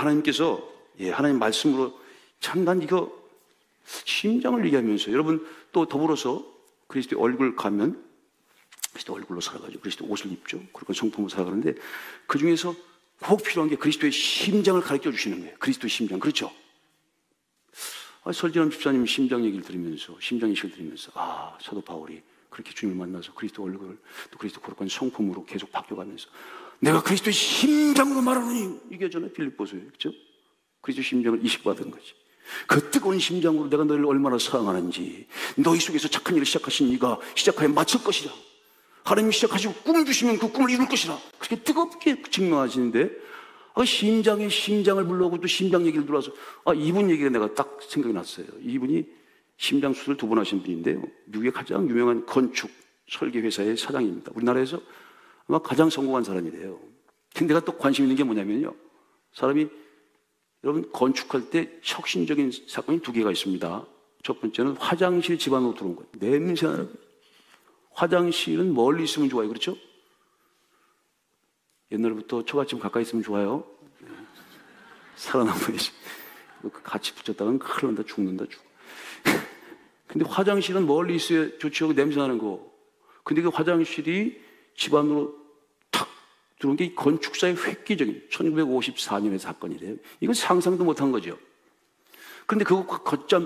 하나님께서 하나님 말씀으로 참 난 이거 심장을 얘기하면서 여러분 또 더불어서 그리스도의 얼굴 가면 그리스도 얼굴로 살아가지고 그리스도 옷을 입죠. 그리고 성품으로 살아가는데 그 중에서 꼭 필요한 게 그리스도의 심장을 가르쳐 주시는 거예요. 그리스도의 심장. 그렇죠? 설진환 집사님 심장 얘기를 들으면서 심장 이식을 들으면서 사도 바울이 그렇게 주님을 만나서 그리스도 얼굴을 또 그리스도 거룩한 성품으로 계속 바뀌어가면서 내가 그리스도의 심장으로 말하노니 이게 전에 빌립보서예요. 그렇죠? 그리스도 심장을 이식받은 거지. 그 뜨거운 심장으로 내가 너희를 얼마나 사랑하는지 너희 속에서 착한 일을 시작하신 이가 시작하여 마칠 것이라. 하나님이 시작하시고 꿈 주시면 그 꿈을 이룰 것이라. 그렇게 뜨겁게 증명하시는데 심장에 심장을 불러오고 또 심장 얘기를 들어와서 이분 얘기가 내가 딱 생각이 났어요. 이분이 심장 수술을 2번 하신 분인데요. 미국의 가장 유명한 건축 설계 회사의 사장입니다. 우리나라에서 아마 가장 성공한 사람이래요. 근데 내가 또 관심 있는 게 뭐냐면요. 사람이 여러분 건축할 때 혁신적인 사건이 2개가 있습니다. 첫 번째는 화장실 집안으로 들어온 거예요. 냄새 나는 화장실은 멀리 있으면 좋아요. 그렇죠? 옛날부터 처갓집 가까이 있으면 좋아요. 살아남아야지. 같이 붙였다가는 큰일 난다. 죽는다. 근데 화장실은 멀리 있어야 좋죠. 냄새 나는 거. 근데 그 화장실이 집안으로 탁 들어온 게 건축사의 획기적인 1954년의 사건이래요. 이건 상상도 못한 거죠. 그런데 그거 걷자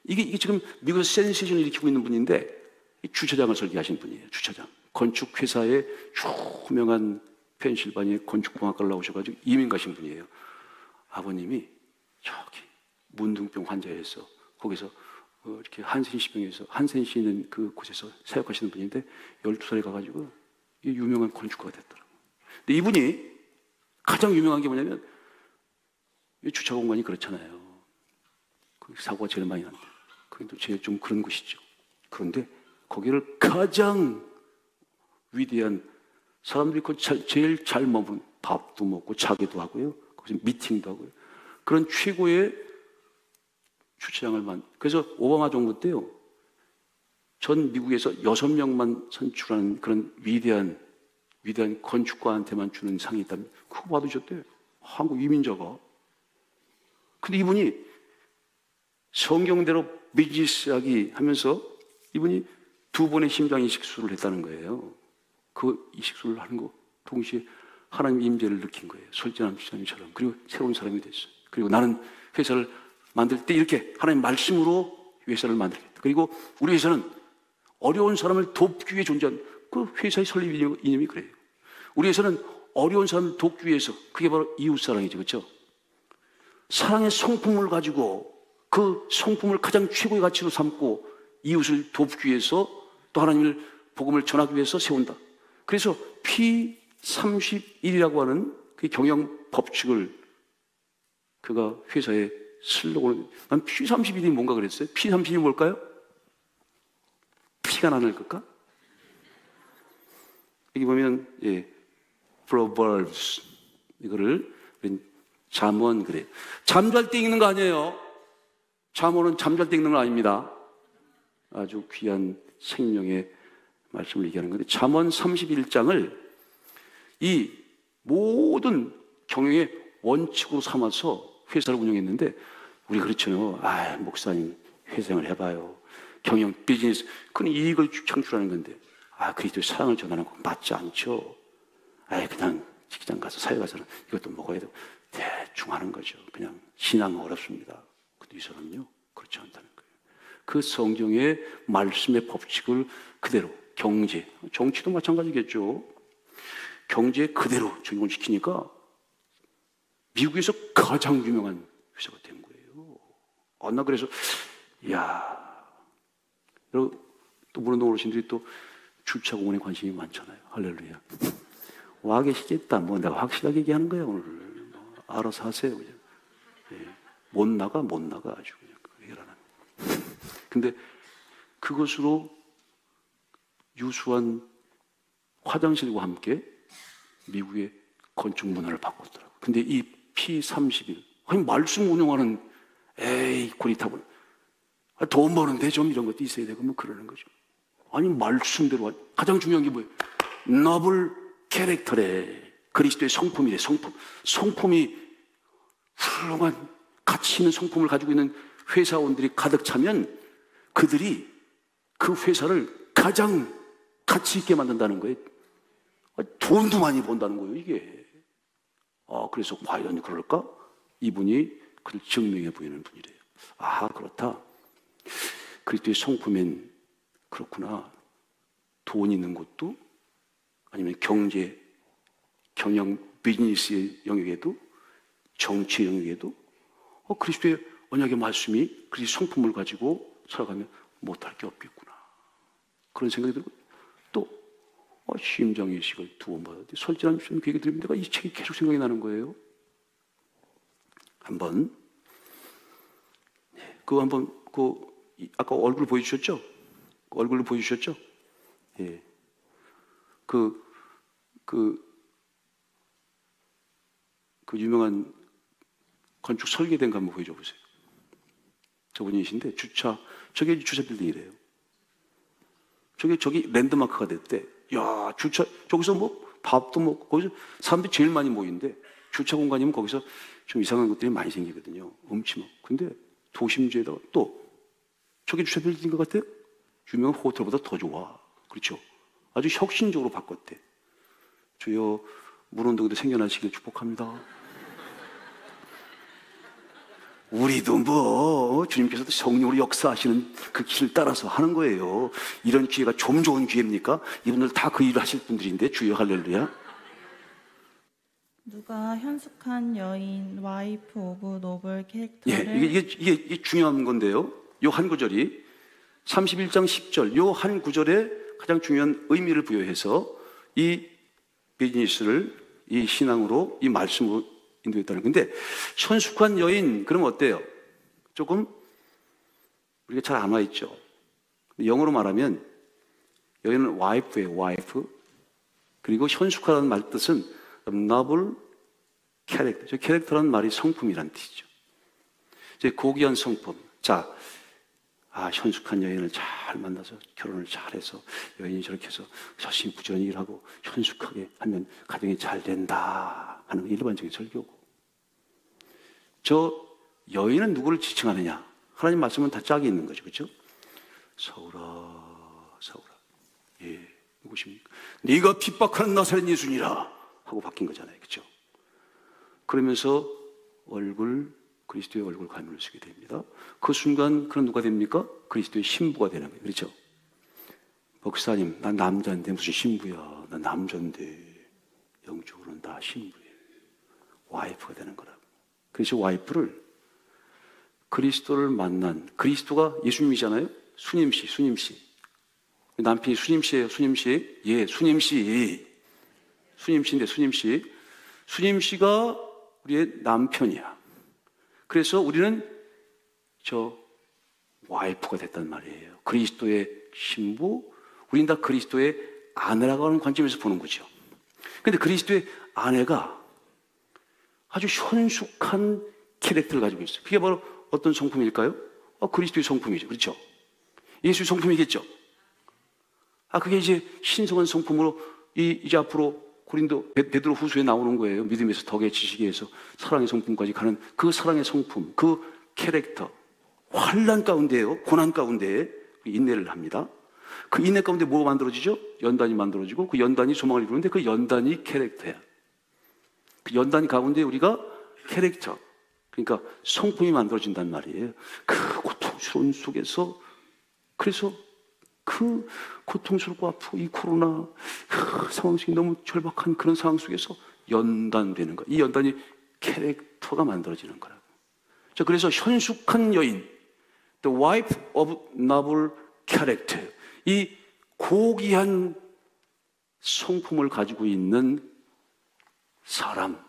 이게 지금 미국에서 센세이션을 일으키고 있는 분인데 주차장을 설계하신 분이에요. 주차장. 건축회사의 유명한 펜실바니아 건축공학과를 나오셔가지고 이민 가신 분이에요. 아버님이 저기 문둥병 환자에서 거기서 이렇게 한센시병에서 한센시 있는 그 곳에서 사역하시는 분인데 12살에 가가지고 유명한 건축가가 됐더라고요. 근데 이분이 가장 유명한 게 뭐냐면 주차 공간이 그렇잖아요. 그 사고가 제일 많이 난다. 그래도 제일 좀 그런 곳이죠. 그런데 거기를 가장 위대한 사람들이 제일 잘 머무는 밥도 먹고 자기도 하고요. 거기서 미팅도 하고요. 그런 최고의 주차장을 그래서 오바마 정부 때요. 전 미국에서 6명만 선출하는 그런 위대한 건축가한테만 주는 상이 있다면 그거 받으셨대요. 한국 이민자가. 근데 이분이 성경대로 비즈니스하기 하면서 이분이 2번의 심장 이식술을 했다는 거예요. 그 이식술을 하는 거 동시에 하나님의 임재를 느낀 거예요. 설진환 집사님처럼. 그리고 새로운 사람이 됐어요. 그리고 나는 회사를 만들 때 이렇게 하나님 말씀으로 회사를 만들겠다. 그리고 우리 회사는 어려운 사람을 돕기 위해 존재한 그 회사의 설립 이념이 그래요. 우리 회사는 어려운 사람을 돕기 위해서 그게 바로 이웃사랑이죠. 그렇죠? 사랑의 성품을 가지고 그 성품을 가장 최고의 가치로 삼고 이웃을 돕기 위해서 또 하나님을 복음을 전하기 위해서 세운다. 그래서 P31이라고 하는 그 경영 법칙을 그가 회사에 슬로건을 난 P31이 뭔가 그랬어요. P31이 뭘까요? 피가 나는 걸까? 여기 보면 Proverbs 이거를 잠언 그래요. 잠잘 때 읽는 거 아니에요. 잠언은 잠잘 때 읽는 거 아닙니다. 아주 귀한 생명의 말씀을 얘기하는 건데 잠언 31장을 이 모든 경영의 원칙으로 삼아서 회사를 운영했는데 우리 그렇잖아요. 목사님 회생을 해봐요. 경영 비즈니스 그건 이익을 창출하는 건데 그리스도의 사랑을 전하는 거 맞지 않죠. 그냥 직장 가서 사회 가서는 이것도 먹어야 되고 대충 하는 거죠. 그냥 신앙은 어렵습니다. 근데 이 사람은요 그렇지 않다는 거예요. 그 성경의 말씀의 법칙을 그대로 경제, 정치도 마찬가지겠죠. 경제에 그대로 적용을 시키니까 미국에서 가장 유명한 회사가 된 거예요. 나 그래서 여러분 또 물운동 어르신들이 또 주차공원에 관심이 많잖아요. 할렐루야. 와 계시겠다. 내가 확실하게 얘기하는 거야 오늘. 알아서 하세요. 그냥. 못 나가 아주 그냥 해결하는. 근데 그것으로 유수한 화장실과 함께 미국의 건축 문화를 바꿨더라고요. 근데 이 P31 말씀 운영하는 고리타분 돈 버는데 좀 이런 것도 있어야 되고 그러는 거죠. 말씀대로 가장 중요한 게 뭐예요? 너블 캐릭터래. 그리스도의 성품이래. 성품이 훌륭한 가치 있는 성품을 가지고 있는 회사원들이 가득 차면 그들이 그 회사를 가장 가치 있게 만든다는 거예요. 돈도 많이 번다는 거예요, 이게. 그래서 과연 그럴까? 이분이 그를 증명해 보이는 분이래요. 그렇다. 그리스도의 성품엔 그렇구나. 돈 있는 것도, 아니면 경제, 경영, 비즈니스의 영역에도, 정치 영역에도 그리스도의 언약의 말씀이 그리스도의 성품을 가지고 살아가면 못할 게 없겠구나. 그런 생각이 들고, 또 심장이식을 2번 받았는데 설진한 그 얘기 들으면 내가 이 책이 계속 생각이 나는 거예요. 아까 얼굴 보여주셨죠? 얼굴로 보여주셨죠? 예. 그 유명한 건축 설계된 거 한번 보여줘 보세요. 저분이신데 저게 주차 빌딩이래요. 저기 랜드마크가 됐대. 야, 저기서 뭐 밥도 먹고, 거기서 사람들이 제일 많이 모이는데, 주차 공간이면 거기서 좀 이상한 것들이 많이 생기거든요. 음침하고. 근데 도심지에다가 또, 저게 주차 빌딩인 것 같아요? 유명한 호텔보다 더 좋아. 그렇죠? 아주 혁신적으로 바꿨대. 주여, 문운동도 생겨나시길 축복합니다. 우리도 주님께서도 성령으로 역사하시는 그 길을 따라서 하는 거예요. 이런 기회가 좀 좋은 기회입니까? 이분들 다 그 일을 하실 분들인데, 주여 할렐루야. 누가 현숙한 여인, 와이프 오브 노블 캐릭터를. 예, 이게 중요한 건데요. 요 한 구절이 31장 10절, 요 한 구절에 가장 중요한 의미를 부여해서 이 비즈니스를 이 신앙으로, 이 말씀으로 인도했다는 건데, 현숙한 여인, 그러면 어때요? 조금 우리가 잘 안 와 있죠. 영어로 말하면 여인은 와이프예요, 와이프. 그리고 현숙하다는 말 뜻은 noble character. 저 캐릭터라는 말이 성품이란 뜻이죠. 이제 고귀한 성품. 자, 현숙한 여인을 잘 만나서 결혼을 잘해서 여인이 저렇게 해서 열심히 부지런히 일하고 현숙하게 하면 가정이 잘 된다 하는 일반적인 설교고, 저 여인은 누구를 지칭하느냐? 하나님 말씀은 다 짝이 있는 거죠. 그렇죠? 사울아, 예, 누구십니까? 네가 핍박하는 나사렛 예수니라 하고 바뀐 거잖아요. 그렇죠? 그러면서 그리스도의 얼굴 가면을 쓰게 됩니다. 그 순간 그는 누가 됩니까? 그리스도의 신부가 되는 거예요. 그렇죠? 목사님, 난 남자인데 무슨 신부야? 난 남자인데 영적으로는 다 신부예요. 와이프가 되는 거라고. 그래서 와이프를 그리스도를 만난, 그리스도가 예수님이잖아요. 수님씨. 남편이 수님씨예요. 수님씨. 예, 수님씨. 수님씨인데 수님씨가 우리의 남편이야. 그래서 우리는 저 와이프가 됐단 말이에요. 그리스도의 신부, 우린 다 그리스도의 아내라고 하는 관점에서 보는 거죠. 근데 그리스도의 아내가 아주 현숙한 캐릭터를 가지고 있어요. 그게 바로 어떤 성품일까요? 그리스도의 성품이죠. 그렇죠? 예수의 성품이겠죠? 그게 이제 신성한 성품으로 이제 앞으로 베드로 후서에 나오는 거예요. 믿음에서 덕의 지식에서 사랑의 성품까지 가는 그 사랑의 성품, 그 캐릭터. 환난 가운데요, 고난 가운데 인내를 합니다. 그 인내 가운데 뭐가 만들어지죠? 연단이 만들어지고, 그 연단이 소망을 이루는데 그 연단이 캐릭터야. 그 연단 가운데 우리가 캐릭터, 그러니까 성품이 만들어진단 말이에요. 그 고통스러운 속에서, 그래서 그 고통스럽고 아프고 이 코로나 상황 속에 너무 절박한 그런 상황 속에서 연단되는 거야. 이 연단이 캐릭터가 만들어지는 거라고. 자, 그래서 현숙한 여인, the wife of noble character, 이 고귀한 성품을 가지고 있는 사람,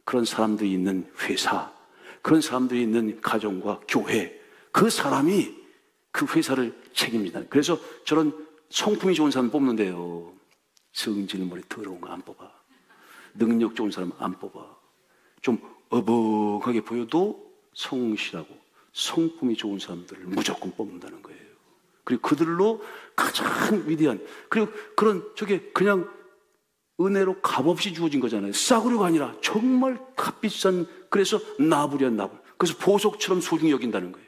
그런 사람들이 있는 회사, 그런 사람들이 있는 가정과 교회, 그 사람이 그 회사를 책임진다. 그래서 저런 성품이 좋은 사람 뽑는데요. 성질머리 더러운 거 안 뽑아. 능력 좋은 사람 안 뽑아. 좀 어벙하게 보여도 성실하고 성품이 좋은 사람들을 무조건 뽑는다는 거예요. 그리고 그들로 가장 위대한, 그리고 그런 그냥 은혜로 값없이 주어진 거잖아요. 싸구려가 아니라 정말 값비싼, 그래서 나불이야, 나불. 그래서 보석처럼 소중히 여긴다는 거예요.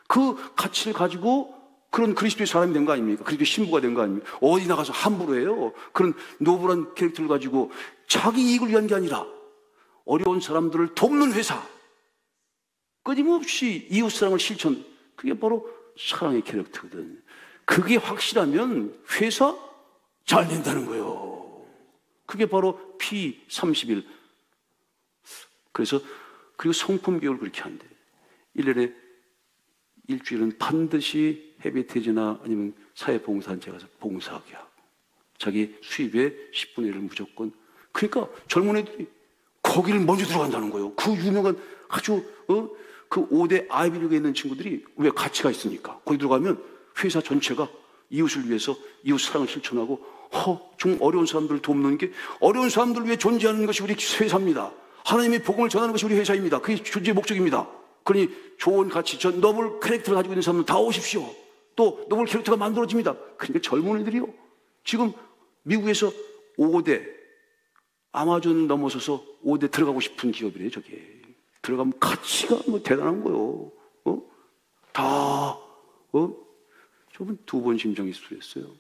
그 가치를 가지고 그런 그리스도의 사람이 된 거 아닙니까? 그리스도의 신부가 된 거 아닙니까? 어디 나가서 함부로 해요. 그런 노블한 캐릭터를 가지고 자기 이익을 위한 게 아니라 어려운 사람들을 돕는 회사, 끊임없이 이웃사랑을 실천, 그게 바로 사랑의 캐릭터거든. 그게 확실하면 회사 잘 된다는 거예요. 그게 바로 P31. 그래서 그리고 성품 교육을 그렇게 한대. 1년에 일주일은 반드시 헤비테지나 아니면 사회봉사단체 가서 봉사하게 하고 자기 수입의 10분의 1을 무조건. 그러니까 젊은 애들이 거기를 먼저 들어간다는 거예요. 그 유명한 아주 그 5대 아이비리그에 있는 친구들이 왜 가치가 있으니까 거기 들어가면 회사 전체가 이웃을 위해서 이웃 사랑을 실천하고 좀 어려운 사람들을 돕는 게, 어려운 사람들을 위해 존재하는 것이 우리 회사입니다. 하나님의 복음을 전하는 것이 우리 회사입니다. 그게 존재의 목적입니다. 그러니 좋은 가치, 저 노블 캐릭터를 가지고 있는 사람들 다 오십시오. 또 노블 캐릭터가 만들어집니다. 그러니까 젊은 애들이요, 지금 미국에서 5대 아마존을 넘어서서 5대 들어가고 싶은 기업이래요. 저게 들어가면 가치가 뭐 대단한 거요. 저분 2번 심장이 수술했어요.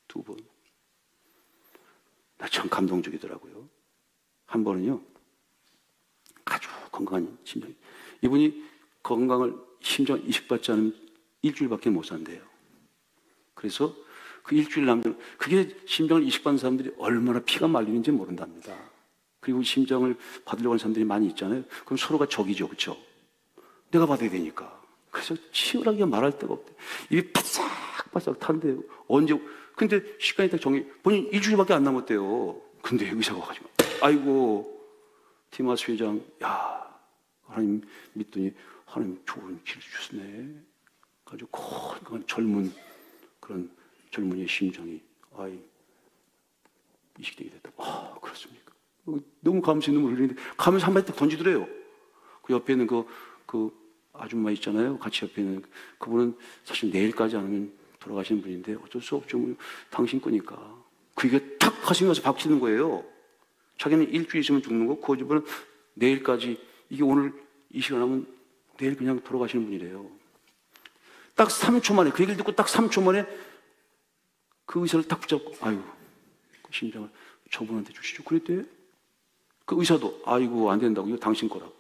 2번. 나 참 감동적이더라고요. 한 번은요, 아주 건강한 심장. 이분이 건강을, 심장 이식받지 않으면 일주일밖에 못 산대요. 그래서 그 일주일 남들, 그게 심장을 이식받는 사람들이 얼마나 피가 말리는지 모른답니다. 그리고 심장을 받으려고 하는 사람들이 많이 있잖아요. 그럼 서로가 적이죠, 그렇죠? 내가 받아야 되니까. 그래서 치열하게 말할 데가 없대. 입이 바싹바싹 탄대요. 언제? 근데 시간이 딱 본인 일주일밖에 안 남았대요. 근데 의사가 와가지고, 아이고, 티마스 회장, 야, 하나님 믿더니 하나님 좋은 길 주시네. 아주 건강한 젊은 그런 젊은이의 심장이 이식되게 됐다. 그렇습니까? 너무 감사히 눈물 흘리는데 가면서 한 마디 딱 던지더래요. 그 옆에 있는 그 아줌마 있잖아요. 같이 옆에 있는 그분은 사실 내일까지 않으면 돌아가시는 분인데 어쩔 수 없죠. 뭐, 당신 거니까. 그게 탁 가슴에 와서 박치는 거예요. 자기는 일주일 있으면 죽는 거, 그 집은 내일까지, 이게 오늘 이 시간 하면 내일 그냥 돌아가시는 분이래요. 딱 3초 만에, 그 얘기를 듣고 딱 3초 만에 그 의사를 딱 붙잡고, 아이고, 그 심장을 저분한테 주시죠. 그랬대. 그 의사도, 아이고, 안 된다고. 이거 당신 거라고.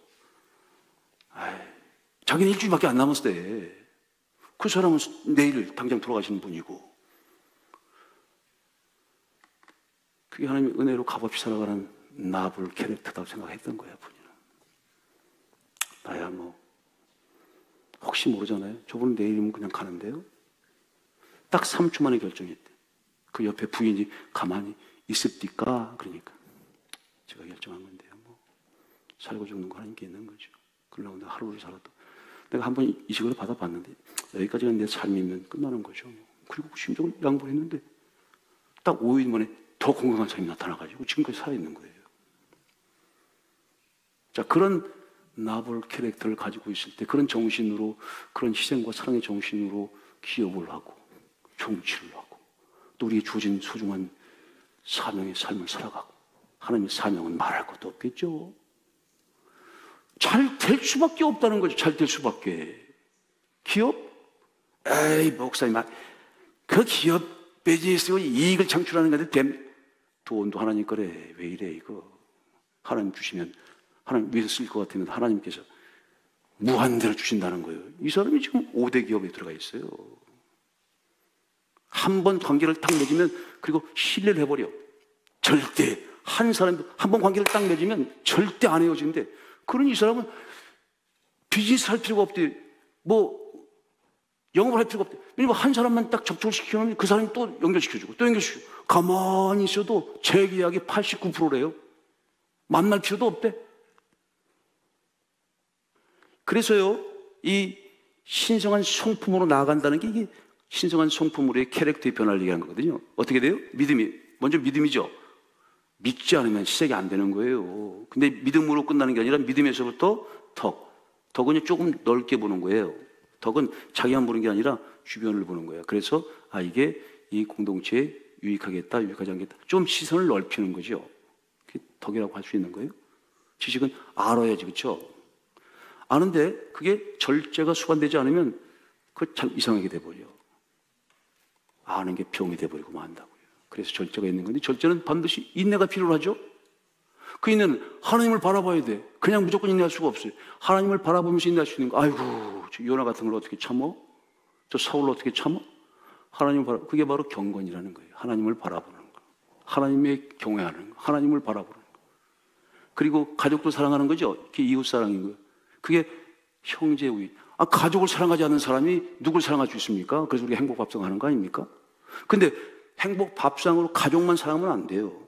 자기는 일주일밖에 안 남았을 때, 그 사람은 내일 당장 돌아가시는 분이고, 그게 하나님의 은혜로 값없이 살아가는 나불 캐릭터다고 생각했던 거야, 본인은. 나야 뭐, 혹시 모르잖아요. 저분은 내일이면 그냥 가는데요. 딱 3초 만에 결정했대. 그 옆에 부인이 가만히 있읍니까? 그러니까. 제가 결정한 건데요. 뭐, 살고 죽는 거 하나님께 있는 거죠. 그러려고 내가 하루를 살아도. 내가 한번 이식을 받아봤는데, 여기까지가 내 삶이면 끝나는 거죠. 그리고 심정을 양보를 했는데, 딱 5일 만에 더 건강한 사람이 나타나가지고 지금까지 살아있는 거예요. 자, 그런 나불 캐릭터를 가지고 있을 때 그런 정신으로, 그런 희생과 사랑의 정신으로 기업을 하고 정치를 하고 또 우리의 주어진 소중한 사명의 삶을 살아가고, 하나님의 사명은 말할 것도 없겠죠. 잘 될 수밖에 없다는 거죠. 잘 될 수밖에. 기업? 에이, 목사님, 그 기업 비즈니스로 이익을 창출하는 건데 돈도 하나님 거래. 왜 이래 이거. 하나님 주시면, 하나님 위해서 쓸 것 같으면 하나님께서 무한대로 주신다는 거예요. 이 사람이 지금 5대 기업에 들어가 있어요. 한 번 관계를 딱 맺으면, 그리고 신뢰를 해버려. 절대 한 사람도 한 번 관계를 딱 맺으면 절대 안 헤어지는데, 그런 이 사람은 비즈니스 할 필요가 없대. 뭐 영업을 할 필요가 없대. 왜냐면 한 사람만 딱 접촉을 시키면 그 사람이 또 연결시켜주고 또 연결시키고, 가만히 있어도 재계약이 89%래요. 만날 필요도 없대. 그래서요, 이 신성한 성품으로 나아간다는 게, 이게 신성한 성품으로의 캐릭터의 변화를 얘기한 거거든요. 어떻게 돼요? 믿음이. 먼저 믿음이죠. 믿지 않으면 시작이 안 되는 거예요. 근데 믿음으로 끝나는 게 아니라 믿음에서부터 덕은 조금 넓게 보는 거예요. 덕은 자기만 보는 게 아니라 주변을 보는 거예요. 그래서 이게 이 공동체의 유익하겠다, 유익하지 않겠다. 좀 시선을 넓히는 거죠. 그게 덕이라고 할 수 있는 거예요. 지식은 알아야지, 그렇죠? 아는데 그게 절제가 수반되지 않으면 그거 참 이상하게 돼버려. 아는 게 병이 돼버리고 만다고요. 그래서 절제가 있는 건데, 절제는 반드시 인내가 필요하죠. 그 인내는 하나님을 바라봐야 돼. 그냥 무조건 인내할 수가 없어요. 하나님을 바라보면서 인내할 수 있는 거. 아이고, 저 요나 같은 걸 어떻게 참어? 저 사울을 어떻게 참어? 그게 바로 경건이라는 거예요. 하나님을 바라보는 거. 하나님의 경외하는 거. 하나님을 바라보는 거. 그리고 가족도 사랑하는 거죠. 그게 이웃사랑인 거예요. 그게 형제 우애. 가족을 사랑하지 않는 사람이 누굴 사랑할 수 있습니까? 그래서 우리가 행복 밥상 하는 거 아닙니까? 근데 행복 밥상으로 가족만 사랑하면 안 돼요.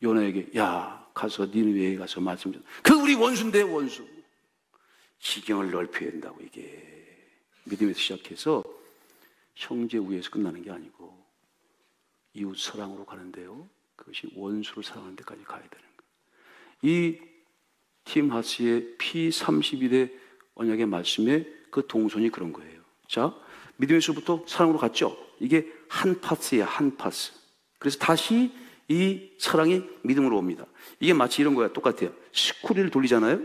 요나에게, 야, 가서 니느웨에 가서 말씀 좀. 그 우리 원수인데, 원수. 지경을 넓혀야 된다고. 이게 믿음에서 시작해서 형제 우애에서 끝나는 게 아니고 이웃 사랑으로 가는데요, 그것이 원수를 사랑하는 데까지 가야 되는 거예요. 이 팀 하스의 P31의 언약의 말씀에 그 동선이 그런 거예요. 자, 믿음에서부터 사랑으로 갔죠. 이게 한 파스야, 한 파스. 그래서 다시 이 사랑이 믿음으로 옵니다. 이게 마치 이런 거야. 똑같아요. 스크류를 돌리잖아요.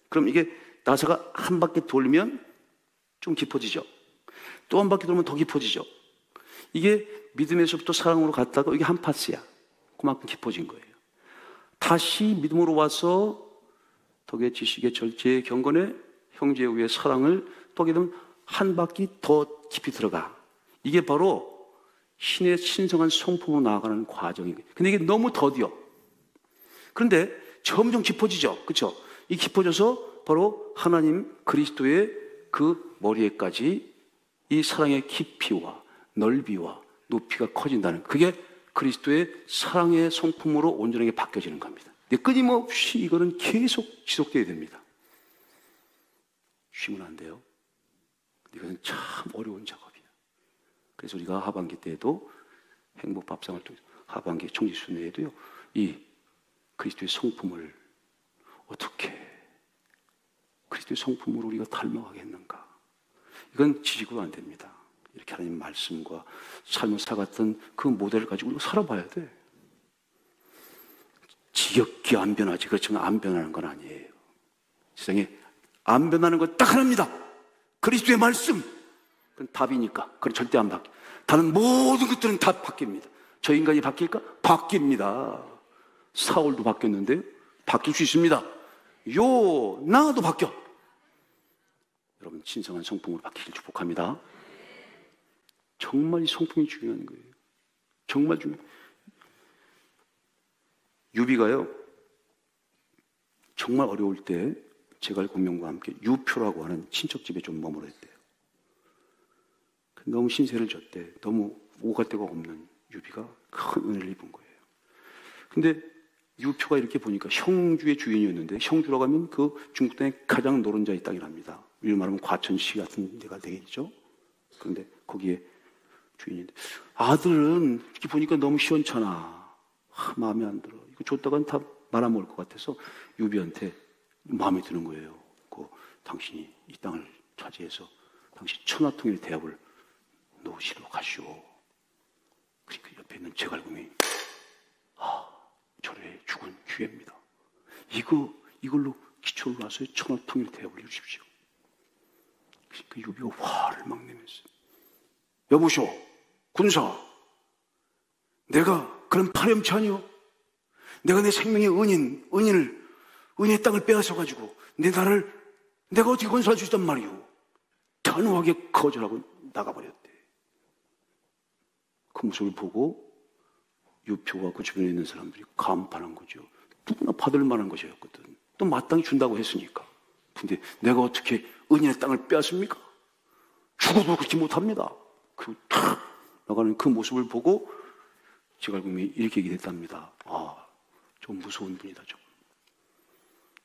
그럼 이게 나사가 한 바퀴 돌면 좀 깊어지죠. 또 한 바퀴 돌면 더 깊어지죠. 이게 믿음에서부터 사랑으로 갔다가 이게 한 파스야. 그만큼 깊어진 거예요. 다시 믿음으로 와서 덕의, 지식의, 절제의, 경건의, 형제의 우애의 사랑을 또 하게 되면 한 바퀴 더 깊이 들어가. 이게 바로 신의 신성한 성품으로 나아가는 과정인 거예요. 근데 이게 너무 더디어. 그런데 점점 깊어지죠. 그렇죠? 이 깊어져서 바로 하나님 그리스도의 그 머리에까지 이 사랑의 깊이와 넓이와 높이가 커진다는, 그게 그리스도의 사랑의 성품으로 온전하게 바뀌어지는 겁니다. 근데 끊임없이 이거는 계속 지속되어야 됩니다. 쉬면 안 돼요. 이것은 참 어려운 작업이에요. 그래서 우리가 하반기 때에도 행복 밥상을 통해서 하반기 청지순회에도요, 이 그리스도의 성품을 어떻게 그리스도의 성품으로 우리가 닮아가겠는가? 이건 지식으로 안 됩니다. 이렇게 하나님 말씀과 삶을 살아갔던 그 모델을 가지고 우리가 살아봐야 돼. 지겹게 안 변하지. 그렇지만 안 변하는 건 아니에요. 세상에 안 변하는 건 딱 하나입니다. 그리스도의 말씀. 그건 답이니까. 그건 절대 안 바뀌어. 다른 모든 것들은 다 바뀝니다. 저 인간이 바뀔까? 바뀝니다. 사울도 바뀌었는데 바뀔 수 있습니다. 요나도 바뀌어. 여러분, 신성한 성품으로 바뀌길 축복합니다. 정말 이 성품이 중요한 거예요. 정말 중요해요. 유비가요, 정말 어려울 때 제갈 공명과 함께 유표라고 하는 친척집에 좀 머물렀대요. 너무 신세를 졌대. 너무 오갈 데가 없는 유비가 큰 은혜를 입은 거예요. 근데 유표가 이렇게 보니까 형주의 주인이었는데, 형주라고 하면 그 중국 땅의 가장 노른자의 땅이랍니다. 우리로 말하면 과천시 같은 데가 되겠죠. 그런데 거기에 주인인데, 아들은 이렇게 보니까 너무 시원찮아. 마음에 안 들어. 이거 줬다간 다 말아먹을 것 같아서 유비한테 마음에 드는 거예요. 당신이 이 땅을 차지해서 당신 천하통일 대업을 놓으시도록 하시오. 그러니까 옆에 있는 제갈공이, 절에 죽은 기회입니다. 이걸로 기초를 놔서 천하통일 대업을 이루십시오. 그러니까 유비가 화를 막 내면서, 여보시오, 군사, 내가 그런 파렴치 아니오? 내가 내 생명의 은인의 땅을 빼앗아가지고 내 나라를 내가 어떻게 건설할 수 있단 말이오? 단호하게 거절하고 나가버렸대. 그 모습을 보고 유표와 그 주변에 있는 사람들이 감탄한 거죠. 누구나 받을 만한 것이었거든. 또 마땅히 준다고 했으니까. 근데 내가 어떻게 은인의 땅을 빼앗습니까? 죽어도 그렇게 못합니다. 탁 나가는 그 모습을 보고 제갈공이 이렇게 얘기했답니다. 좀 무서운 분이다.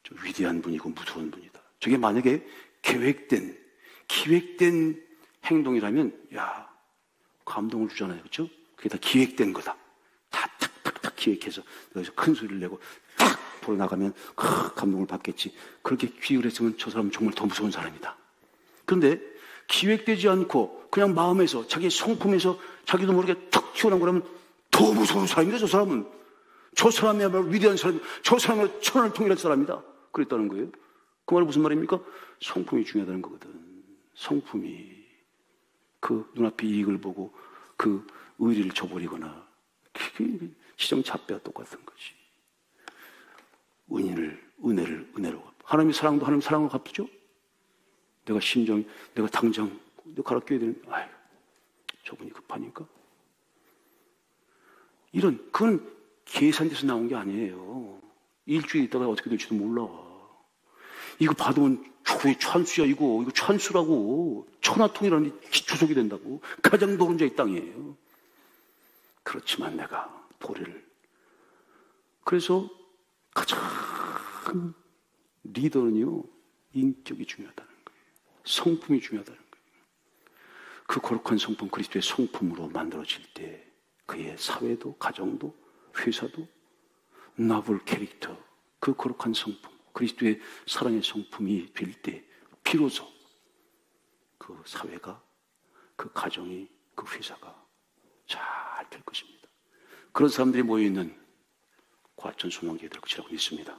좀 위대한 분이고 무서운 분이다. 저게 만약에 기획된 행동이라면, 감동을 주잖아요. 그렇죠? 그게 다 기획된 거다. 다 탁탁탁 기획해서 여기서 큰 소리를 내고 탁 돌아나가면 감동을 받겠지. 그렇게 기획을 했으면 저 사람은 정말 더 무서운 사람이다. 그런데 기획되지 않고 그냥 마음에서, 자기 성품에서 자기도 모르게 툭 튀어나온 거라면 더 무서운 사람이다, 저 사람은. 저 사람이야말로 위대한 사람, 저 사람은 천하를 통일할 사람이다. 그랬다는 거예요. 그 말은 무슨 말입니까? 성품이 중요하다는 거거든. 성품이. 그 눈앞의 이익을 보고 그 의리를 저버리거나, 그게 시정잡배와 똑같은 거지. 은혜로. 하나님의 사랑도 하나님 사랑으로 갚죠? 내가 당장, 내가 갈아 껴야 되는, 아유, 저분이 급하니까. 그건 계산돼서 나온 게 아니에요. 일주일 있다가 어떻게 될지도 몰라. 이거 받으면 찬수야, 이거 찬수라고. 천하통일하는 기초석이 된다고. 가장 높은 자의 땅이에요. 그렇지만 내가 그래서 가장 리더는요, 인격이 중요하다는 거예요. 성품이 중요하다는 거예요. 그 거룩한 성품, 그리스도의 성품으로 만들어질 때 그의 사회도, 가정도, 회사도 나블 캐릭터, 그 거룩한 성품, 그리스도의 사랑의 성품이 될 때 비로소 그 사회가, 그 가정이, 그 회사가 잘 될 것입니다. 그런 사람들이 모여있는 과천 소망교회 될 것이라고 믿습니다.